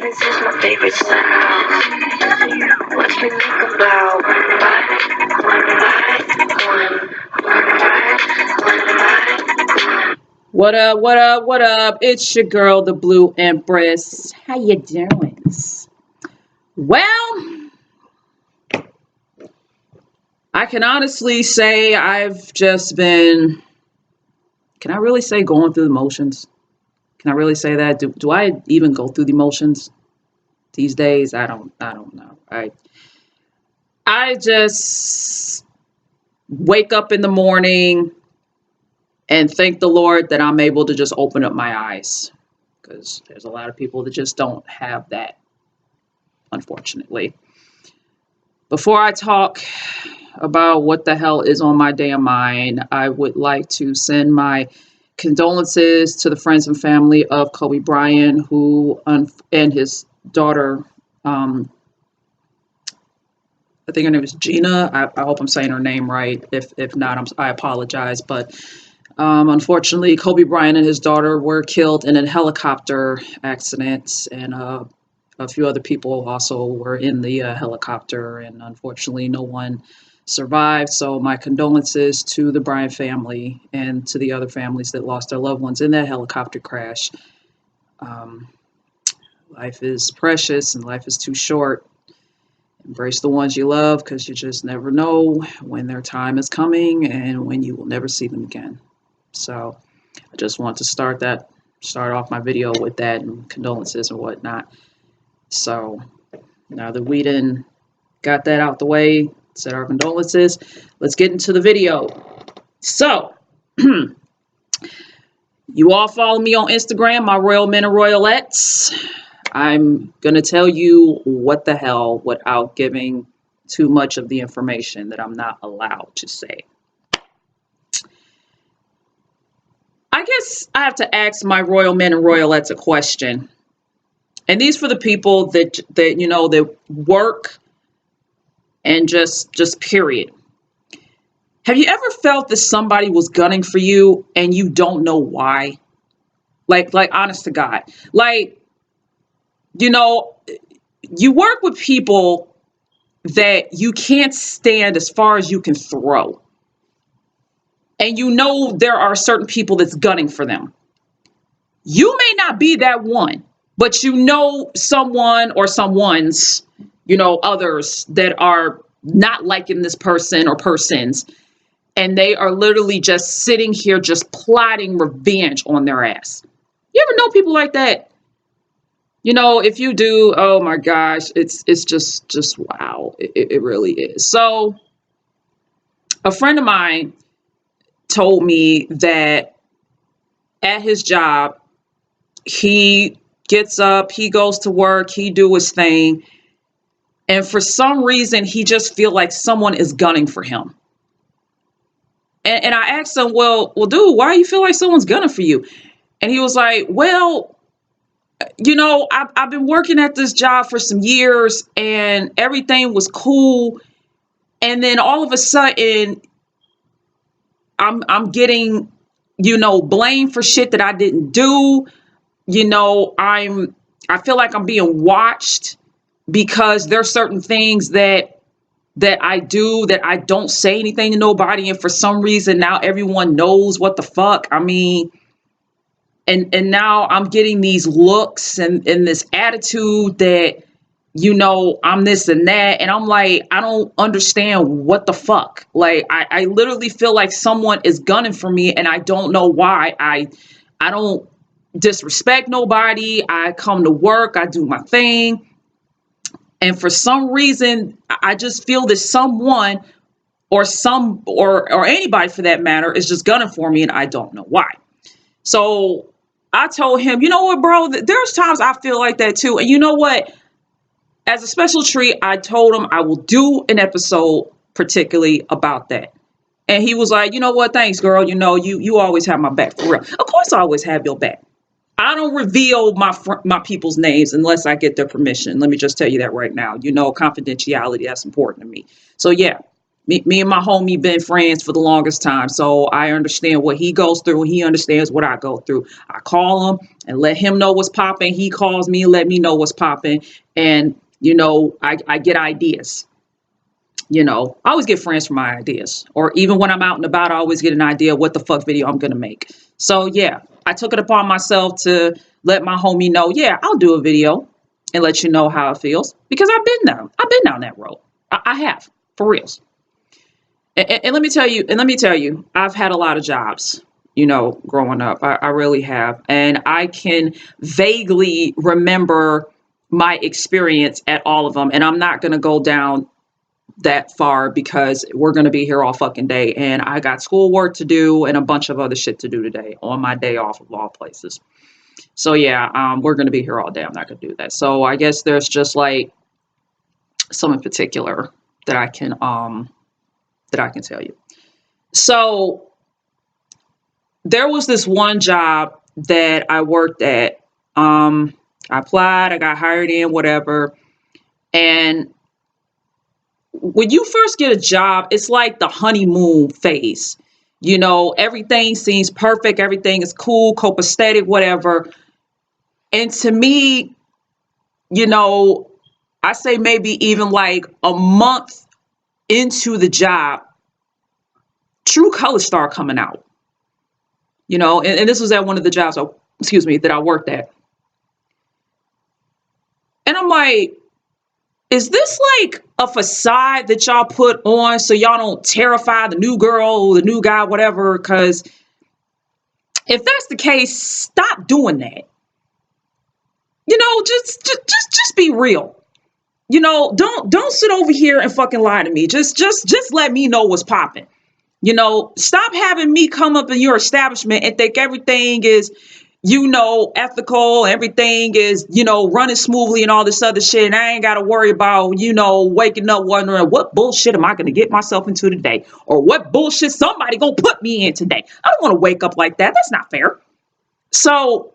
This is my favorite style. What you think about one bite, one bite, one bite, one. What up, what up, what up? It's your girl, the Blue Empress. How you doing? Well, I can honestly say I've just been, can I really say going through the motions? Can I really say that? Do I even go through the motions these days? I don't know. I just wake up in the morning and thank the Lord that I'm able to just open up my eyes, because there's a lot of people that just don't have that, unfortunately. Before I talk about what the hell is on my damn mind, I would like to send my condolences to the friends and family of Kobe Bryant, who and his daughter. I think her name is Gina. I hope I'm saying her name right. If not, I apologize. But unfortunately, Kobe Bryant and his daughter were killed in a helicopter accident, and a few other people also were in the helicopter, and unfortunately, no one survived. So my condolences to the Bryant family and to the other families that lost their loved ones in that helicopter crash. Um, Life is precious and life is too short. Embrace the ones you love, because you just never know when their time is coming and when you will never see them again. So I just want to start off my video with that and condolences and whatnot. So now that we done got that out the way, said our condolences, let's get into the video. So you all follow me on Instagram, my Royal Men and Royalettes. I'm going to tell you what the hell without giving too much of the information that I'm not allowed to say. I guess I have to ask my Royal Men and Royalettes a question. And these for the people that that work and just period. Have you ever felt that somebody was gunning for you and you don't know why? Like honest to God. Like, you work with people that you can't stand as far as you can throw. And there are certain people that's gunning for them. You may not be that one, but someone or someone's, others that are not liking this person or persons, and they are literally just sitting here just plotting revenge on their ass. You ever know people like that? If you do, oh my gosh, it's just wow. It really is. So a friend of mine told me that at his job, he gets up, he goes to work, he do his thing, and for some reason he just feel like someone is gunning for him. And I asked him, well, dude, why do you feel like someone's gunning for you? And he was like, well, I've been working at this job for some years and everything was cool, and then all of a sudden I'm getting blamed for shit that I didn't do. I feel like I'm being watched because there's certain things that I do that I don't say anything to nobody, and for some reason now everyone knows what the fuck. I mean, and now I'm getting these looks and this attitude that I'm this and that, and I'm like, I don't understand what the fuck. Like I literally feel like someone is gunning for me, and I don't know why. I don't disrespect nobody. I come to work, I do my thing, and for some reason I just feel that someone or anybody for that matter is just gunning for me, and I don't know why. So I told him, you know what, bro, there's times I feel like that too. And you know what? As a special treat, I told him I will do an episode particularly about that. And he was like, you know what? Thanks, girl. You always have my back, for real. Of course I always have your back. I don't reveal my people's names unless I get their permission. Let me just tell you that right now. Confidentiality, that's important to me. So yeah, Me and my homie been friends for the longest time, so I understand what he goes through, and he understands what I go through. I call him and let him know what's popping. He calls me and let me know what's popping, and I get ideas. I always get friends from my ideas, or even when I'm out and about, I always get an idea what the fuck video I'm gonna make. So yeah, I took it upon myself to let my homie know, yeah, I'll do a video and let you know how it feels, because I've been down that road. I have, for reals. And let me tell you, I've had a lot of jobs, growing up. I really have. And I can vaguely remember my experience at all of them. And I'm not going to go down that far because we're going to be here all fucking day. And I got schoolwork to do and a bunch of other shit to do today on my day off of all places. So yeah, we're going to be here all day. I'm not going to do that. So I guess there's just like some in particular that I can tell you. So there was this one job that I worked at. I applied, I got hired in, whatever. And when you first get a job, it's like the honeymoon phase. Everything seems perfect, everything is cool, copacetic, whatever. And to me, I say maybe even like a month into the job, true colors start coming out. And this was at one of the jobs, that I worked at. And I'm like, is this like a facade that y'all put on so y'all don't terrify the new girl, the new guy, whatever? Because if that's the case, stop doing that. Just be real. Don't sit over here and fucking lie to me. Just let me know what's popping. Stop having me come up in your establishment and think everything is, ethical, everything is, running smoothly and all this other shit. And I ain't got to worry about, waking up wondering what bullshit am I going to get myself into today? Or what bullshit somebody going to put me in today? I don't want to wake up like that. That's not fair. So,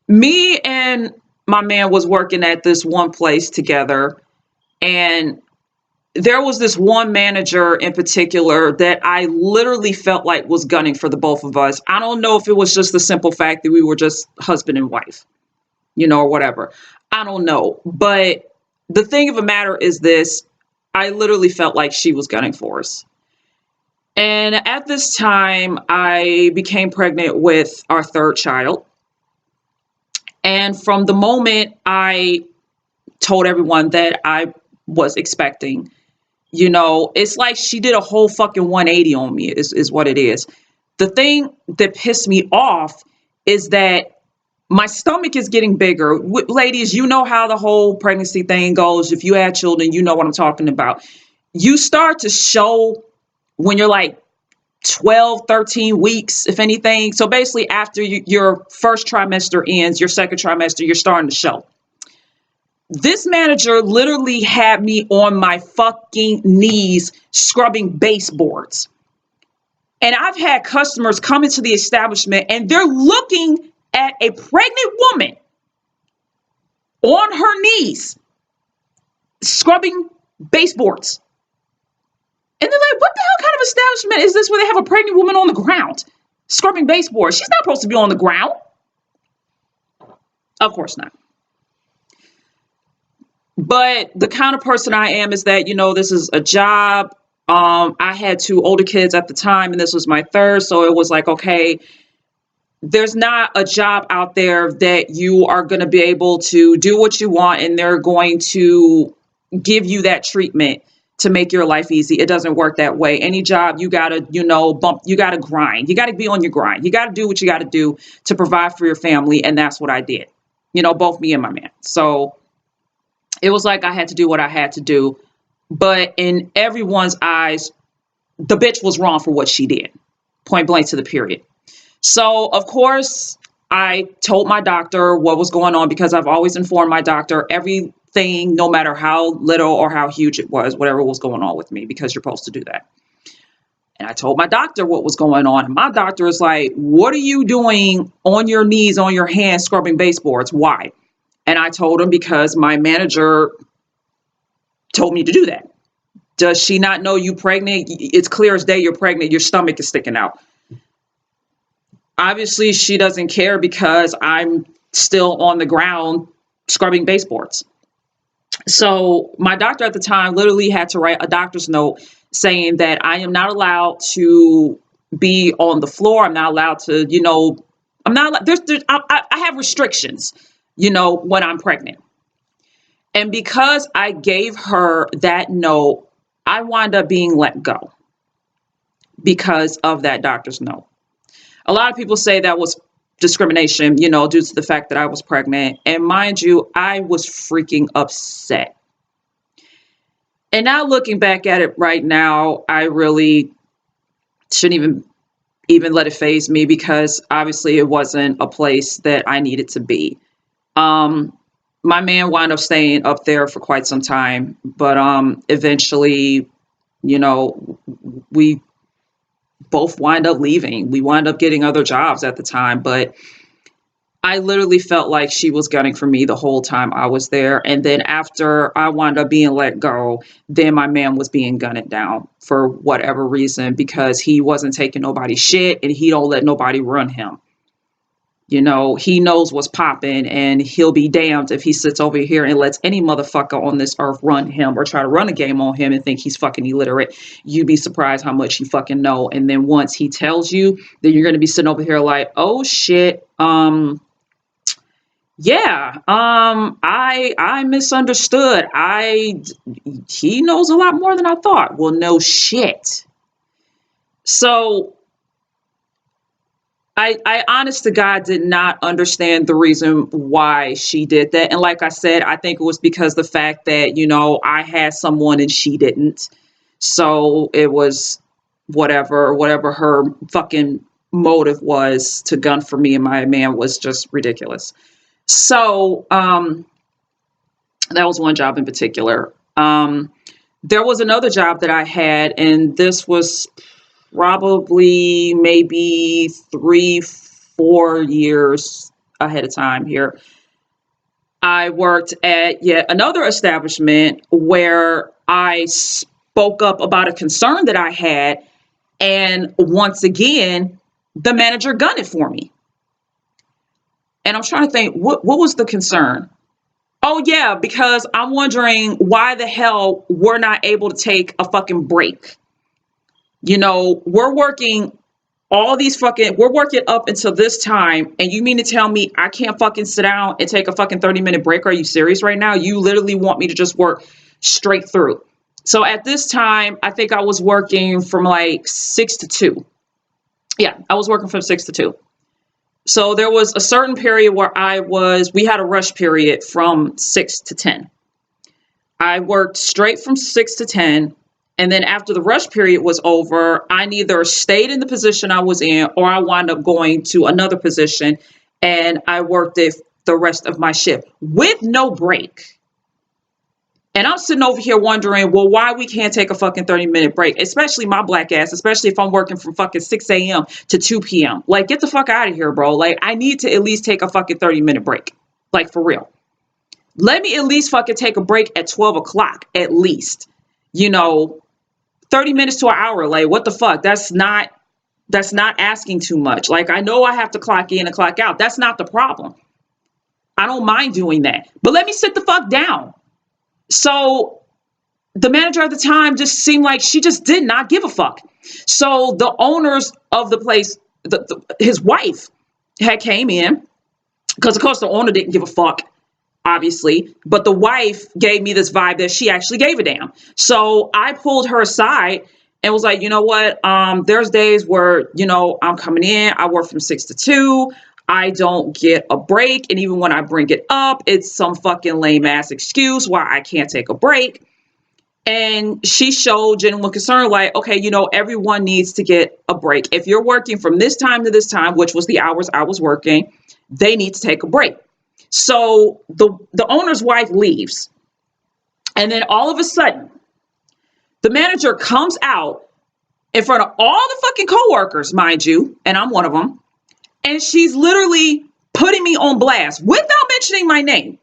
me and my man was working at this one place together, and there was this one manager in particular that I literally felt like was gunning for the both of us. I don't know if it was just the simple fact that we were just husband and wife, or whatever. I don't know. But the thing of the matter is this, I literally felt like she was gunning for us. And at this time, I became pregnant with our third child. And from the moment I told everyone that I was expecting, it's like she did a whole fucking 180 on me is what it is. The thing that pissed me off is that my stomach is getting bigger. Ladies, you know how the whole pregnancy thing goes. If you had children, you know what I'm talking about. You start to show when you're like 12, 13 weeks, if anything. So basically after your first trimester ends, your second trimester, you're starting to show. This manager literally had me on my fucking knees scrubbing baseboards. And I've had customers come into the establishment and they're looking at a pregnant woman on her knees scrubbing baseboards. And they're like, what the hell kind of establishment is this where they have a pregnant woman on the ground scrubbing baseboards? She's not supposed to be on the ground. Of course not. But the kind of person I am is that, this is a job. I had two older kids at the time, and this was my third. So it was like, okay, there's not a job out there that you are going to be able to do what you want, and they're going to give you that treatment to make your life easy. It doesn't work that way. Any job, you got to, you got to grind. You got to be on your grind. You got to do what you got to do to provide for your family. And that's what I did, both me and my man. So it was like I had to do what I had to do. But in everyone's eyes, the bitch was wrong for what she did. Point blank to the period. So, of course, I told my doctor what was going on because I've always informed my doctor everything, no matter how little or how huge it was, whatever was going on with me, because you're supposed to do that. And I told my doctor what was going on. And my doctor is like, what are you doing on your knees, on your hands, scrubbing baseboards? Why? And I told him because my manager told me to do that. Does she not know you pregnant? It's clear as day you're pregnant. Your stomach is sticking out. Obviously, she doesn't care because I'm still on the ground scrubbing baseboards. So my doctor at the time literally had to write a doctor's note saying that I am not allowed to be on the floor. I'm not allowed to, I'm not, I have restrictions, when I'm pregnant. And because I gave her that note, I wound up being let go because of that doctor's note. A lot of people say that was discrimination, due to the fact that I was pregnant. And mind you, I was freaking upset. And now looking back at it right now, I really shouldn't even let it faze me, because obviously it wasn't a place that I needed to be. My man wound up staying up there for quite some time, but eventually, we both wind up leaving. We wind up getting other jobs at the time, but I literally felt like she was gunning for me the whole time I was there. And then after I wound up being let go, then my man was being gunned down for whatever reason, because he wasn't taking nobody's shit and he don't let nobody run him. He knows what's popping, and he'll be damned if he sits over here and lets any motherfucker on this earth run him or try to run a game on him and think he's fucking illiterate. You'd be surprised how much he fucking know. And then once he tells you, then you're going to be sitting over here like, oh shit, yeah, I misunderstood. He knows a lot more than I thought. Well, no shit. So I honest to God did not understand the reason why she did that. And like I said, I think it was because the fact that, I had someone and she didn't. So it was whatever her fucking motive was to gun for me and my man was just ridiculous. So that was one job in particular. There was another job that I had, and this was probably maybe 3-4 years ahead of time here. I worked at yet another establishment where I spoke up about a concern that I had, and once again, the manager gunned it for me. And I'm trying to think, what was the concern? Oh yeah, because I'm wondering why the hell we're not able to take a fucking break. We're working we're working up until this time, and you mean to tell me I can't fucking sit down and take a fucking 30-minute break? Are you serious right now? You literally want me to just work straight through. So at this time, I think I was working from like 6 to 2. Yeah, I was working from 6 to 2. So there was a certain period where we had a rush period from 6 to 10. I worked straight from 6 to 10. And then after the rush period was over, I neither stayed in the position I was in or I wound up going to another position, and I worked it the rest of my shift with no break. And I'm sitting over here wondering, well, why we can't take a fucking 30-minute break, especially my black ass, especially if I'm working from fucking 6 a.m. to 2 p.m. Like, get the fuck out of here, bro. Like, I need to at least take a fucking 30-minute break. Like, for real. Let me at least fucking take a break at 12 o'clock, at least. 30 minutes to an hour. Like, what the fuck? That's not asking too much. Like, I know I have to clock in and clock out. That's not the problem. I don't mind doing that. But let me sit the fuck down. So the manager at the time just seemed like she just did not give a fuck. So the owners of the place, his wife had came in, because of course the owner didn't give a fuck, obviously, but the wife gave me this vibe that she actually gave a damn. So I pulled her aside and was like, you know what? There's days where, I'm coming in, I work from 6 to 2. I don't get a break. And even when I bring it up, it's some fucking lame ass excuse why I can't take a break. And she showed genuine concern, like, okay, everyone needs to get a break. If you're working from this time to this time, which was the hours I was working, they need to take a break. So the owner's wife leaves. And then all of a sudden, the manager comes out in front of all the fucking coworkers, mind you, and I'm one of them. And she's literally putting me on blast without mentioning my name,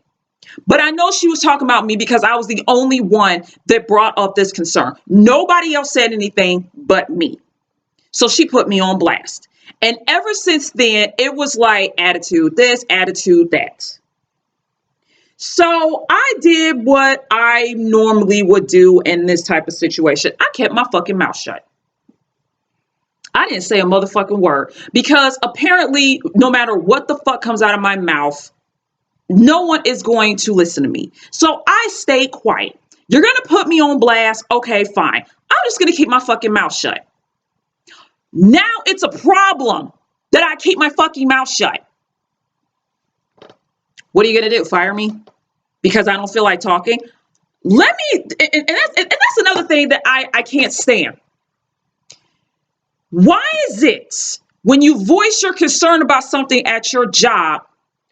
But I know she was talking about me because I was the only one that brought up this concern. Nobody else said anything but me. So she put me on blast. And ever since then, it was like attitude this, attitude that. So I did what I normally would do in this type of situation. I kept my fucking mouth shut. I didn't say a motherfucking word because apparently no matter what the fuck comes out of my mouth, no one is going to listen to me. So I stayed quiet. You're going to put me on blast. Okay, fine. I'm just going to keep my fucking mouth shut. Now it's a problem that I keep my fucking mouth shut. What are you going to do? Fire me? Because I don't feel like talking? Let me, and that's another thing that I can't stand. Why is it when you voice your concern about something at your job,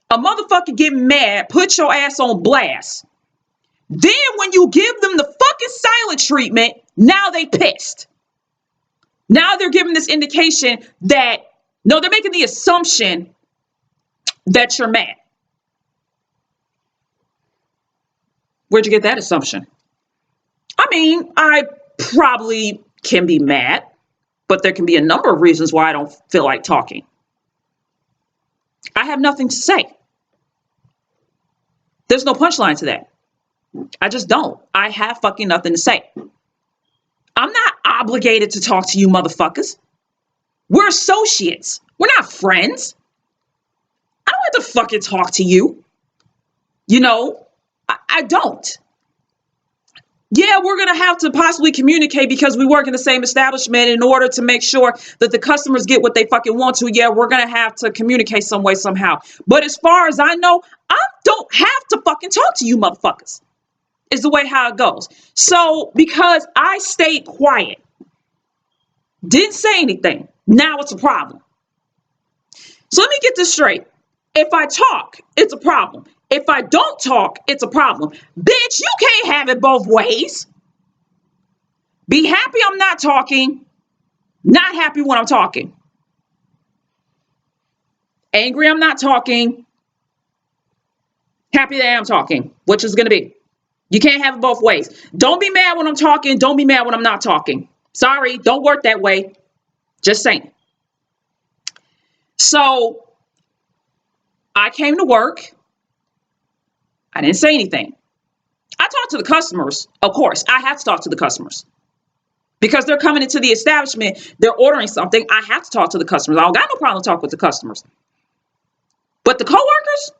a motherfucker get mad, put your ass on blast. Then when you give them the fucking silent treatment, now they pissed. Now they're giving this indication that, no, they're making the assumption that you're mad. Where'd you get that assumption? I mean, I probably can be mad, but there can be a number of reasons why I don't feel like talking. I have nothing to say. There's no punchline to that. I just don't. I have fucking nothing to say. I'm not obligated to talk to you motherfuckers. We're associates. We're not friends. I don't have to fucking talk to you. You know, I don't. Yeah, we're going to have to possibly communicate because we work in the same establishment in order to make sure that the customers get what they fucking want to. Yeah, we're going to have to communicate some way, somehow. But as far as I know, I don't have to fucking talk to you motherfuckers. Is the way how it goes. So because I stayed quiet, didn't say anything, now it's a problem. So let me get this straight. If I talk, it's a problem. If I don't talk, it's a problem. Bitch, you can't have it both ways. Be happy I'm not talking, not happy when I'm talking. Angry I'm not talking, happy that I'm talking. Which is going to be? You can't have it both ways. Don't be mad when I'm talking. Don't be mad when I'm not talking. Sorry, don't work that way. Just saying. So I came to work. I didn't say anything. I talked to the customers. Of course, I have to talk to the customers because they're coming into the establishment. They're ordering something. I have to talk to the customers. I don't got no problem talking with the customers. But the coworkers,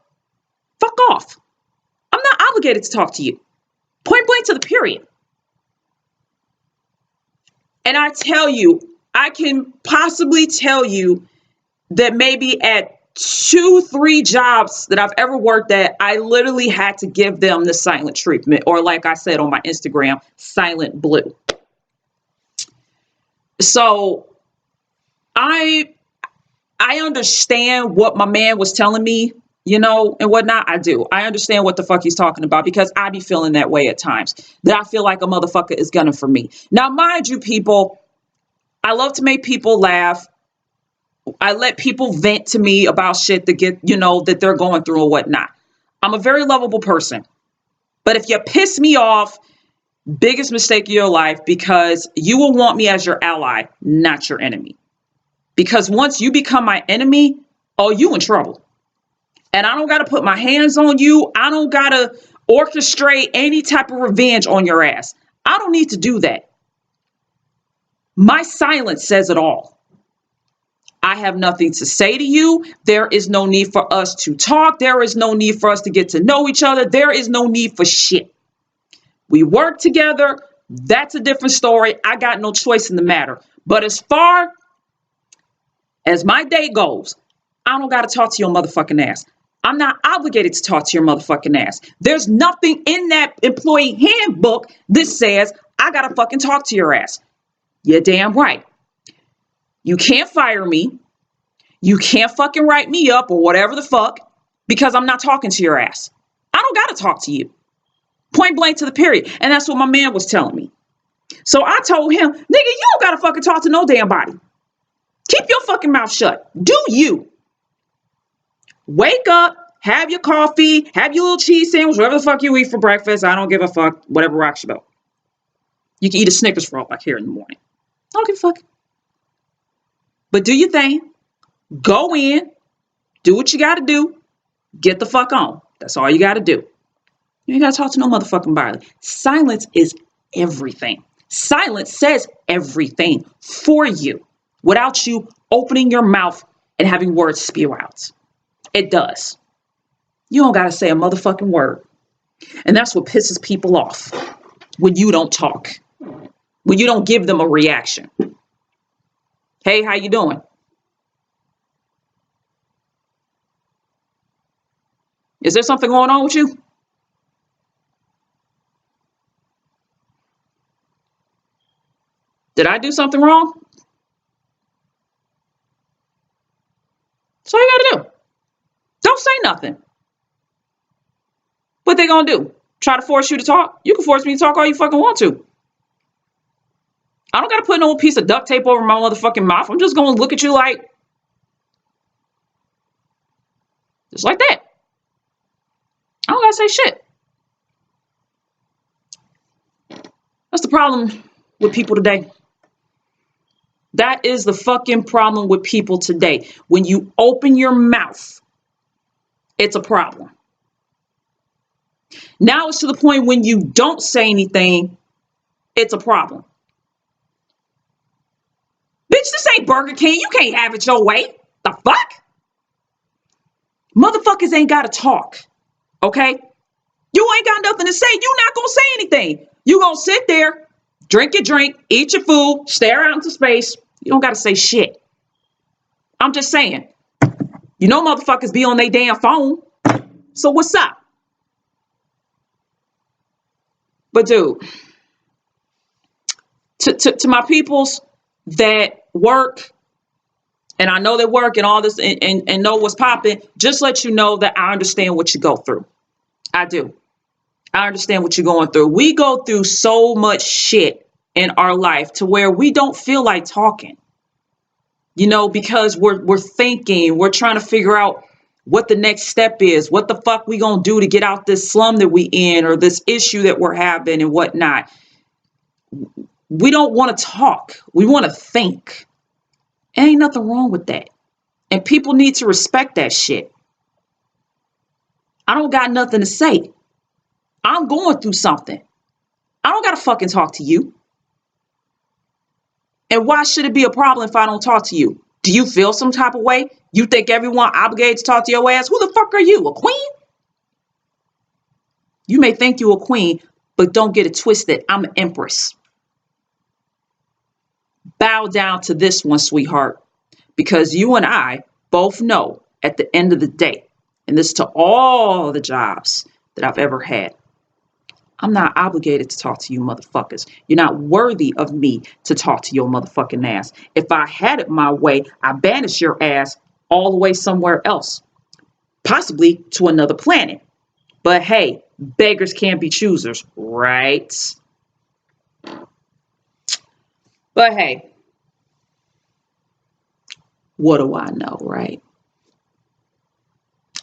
fuck off. I'm not obligated to talk to you. Point blank to the period. And I tell you, I can possibly tell you that maybe at 2-3 jobs that I've ever worked at, I literally had to give them the silent treatment, or like I said on my Instagram, silent blue. So I understand what my man was telling me, you know, and whatnot. I do. I understand what the fuck he's talking about because I be feeling that way at times, that I feel like a motherfucker is gunning for me. Now, mind you, people, I love to make people laugh. I let people vent to me about shit that get, you know, that they're going through or whatnot. I'm a very lovable person. But if you piss me off, biggest mistake of your life, because you will want me as your ally, not your enemy. Because once you become my enemy, oh, you in trouble. And I don't got to put my hands on you. I don't got to orchestrate any type of revenge on your ass. I don't need to do that. My silence says it all. I have nothing to say to you. There is no need for us to talk. There is no need for us to get to know each other. There is no need for shit. We work together. That's a different story. I got no choice in the matter. But as far as my day goes, I don't got to talk to your motherfucking ass. I'm not obligated to talk to your motherfucking ass. There's nothing in that employee handbook that says I got to fucking talk to your ass. You're damn right. You can't fire me. You can't fucking write me up or whatever the fuck because I'm not talking to your ass. I don't got to talk to you. Point blank to the period. And that's what my man was telling me. So I told him, nigga, you don't got to fucking talk to no damn body. Keep your fucking mouth shut. Do you? Wake up, Have your coffee, have your little cheese sandwich, whatever the fuck you eat for breakfast. I don't give a fuck, whatever rocks your boat. You can eat a Snickers roll like here in the morning. I don't give a fuck. But do your thing. Go in, do what you got to do, get the fuck on. That's all you got to do. You ain't got to talk to no motherfucking body. Silence is everything. Silence says everything for you without you opening your mouth and having words spew out. It does. You don't got to say a motherfucking word. And that's what pisses people off when you don't talk, when you don't give them a reaction. Hey, how you doing? Is there something going on with you? Did I do something wrong? That's all you gotta do. Don't say nothing. What they gonna do? Try to force you to talk? You can force me to talk all you fucking want to. I don't gotta put no piece of duct tape over my motherfucking mouth. I'm just gonna look at you like, just like that. I don't gotta say shit. That's the problem with people today. That is the fucking problem with people today. When you open your mouth, it's a problem. Now it's to the point when you don't say anything, it's a problem. Bitch, this ain't Burger King. You can't have it your way. The fuck? Motherfuckers ain't gotta talk. Okay? You ain't got nothing to say. You not gonna say anything. You gonna sit there, drink your drink, eat your food, stare out into space. You don't gotta say shit. I'm just saying. You know motherfuckers be on their damn phone. So what's up? But dude, to my peoples that work, and I know they work and all this and know what's popping, just let you know that I understand what you go through. I do. I understand what you're going through. We go through so much shit in our life to where we don't feel like talking. You know, because we're thinking, we're trying to figure out what the next step is, what the fuck we gonna do to get out this slum that we in or this issue that we're having and whatnot. We don't want to talk. We want to think. Ain't nothing wrong with that. And people need to respect that shit. I don't got nothing to say. I'm going through something. I don't gotta fucking talk to you. And why should it be a problem if I don't talk to you? Do you feel some type of way? You think everyone obligated to talk to your ass? Who the fuck are you? A queen? You may think you a queen, but don't get it twisted. I'm an empress. Bow down to this one, sweetheart, because you and I both know at the end of the day, and this to all the jobs that I've ever had, I'm not obligated to talk to you motherfuckers. You're not worthy of me to talk to your motherfucking ass. If I had it my way, I banish your ass all the way somewhere else, possibly to another planet. But hey, beggars can't be choosers, right? But hey, what do I know, right?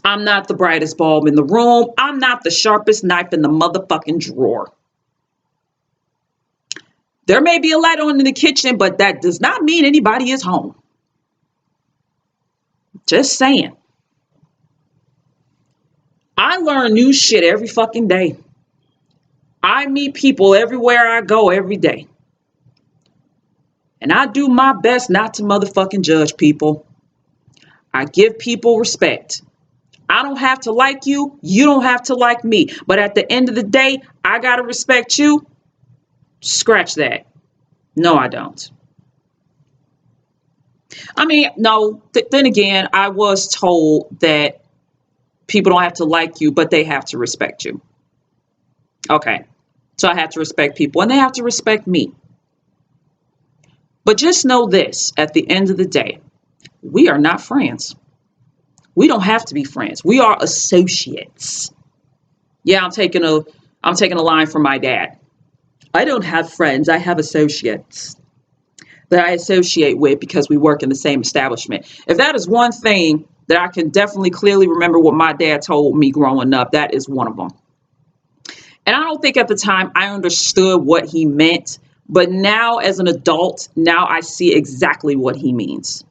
I'm not the brightest bulb in the room. I'm not the sharpest knife in the motherfucking drawer. There may be a light on in the kitchen, but that does not mean anybody is home. Just saying. I learn new shit every fucking day. I meet people everywhere I go every day. And I do my best not to motherfucking judge people. I give people respect. I don't have to like you. You don't have to like me. But at the end of the day, I got to respect you. Scratch that. No, I don't. I mean, no, then again, I was told that people don't have to like you, but they have to respect you. Okay. So I have to respect people and they have to respect me. But just know this, at the end of the day, we are not friends. We don't have to be friends. We are associates. Yeah, I'm taking a line from my dad. I don't have friends. I have associates that I associate with because we work in the same establishment. If that is one thing that I can definitely clearly remember what my dad told me growing up. That is one of them. And I don't think at the time I understood what he meant, but now as an adult, now I see exactly what he means.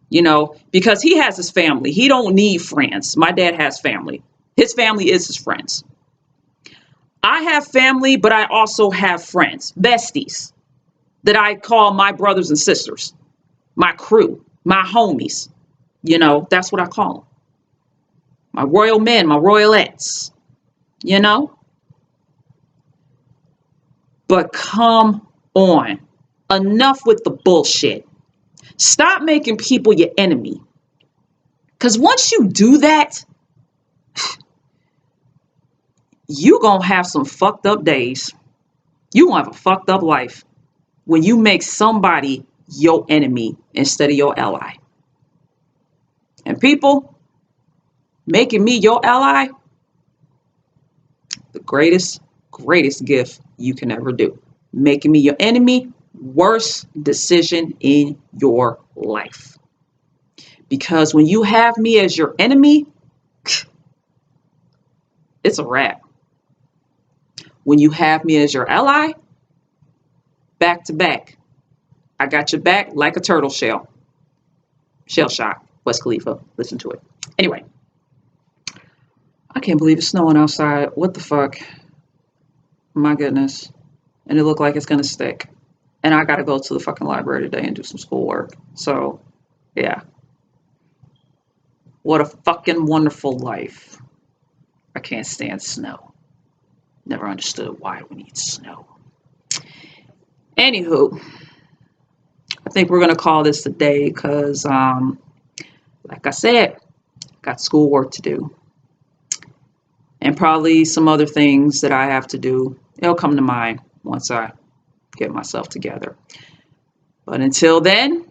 You know, because he has his family. He don't need friends. My dad has family. His family is his friends. I have family, but I also have friends, besties, that I call my brothers and sisters, my crew, my homies. You know, that's what I call them. My royal men, my royalettes, you know? But come on. Enough with the bullshit. Stop making people your enemy. Because once you do that, you going to have some fucked up days. You going to have a fucked up life when you make somebody your enemy instead of your ally. And people, making me your ally, the greatest gift you can ever do. Making me your enemy, worst decision in your life. Because when you have me as your enemy, it's a wrap. When you have me as your ally, back to back, I got your back like a turtle shell. Shell shock, West Khalifa. Listen to it. Anyway, I can't believe it's snowing outside. What the fuck? My goodness. And it looked like it's going to stick. And I got to go to the fucking library today and do some schoolwork. So, yeah. What a fucking wonderful life. I can't stand snow. Never understood why we need snow. Anywho, I think we're going to call this a day because, like I said, got schoolwork to do. And probably some other things that I have to do. It'll come to mind once I get myself together. But until then,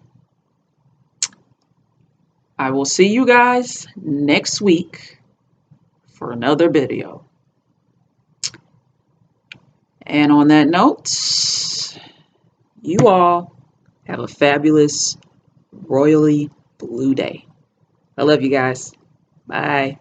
I will see you guys next week for another video. And on that note, you all have a fabulous, royally blue day. I love you guys. Bye.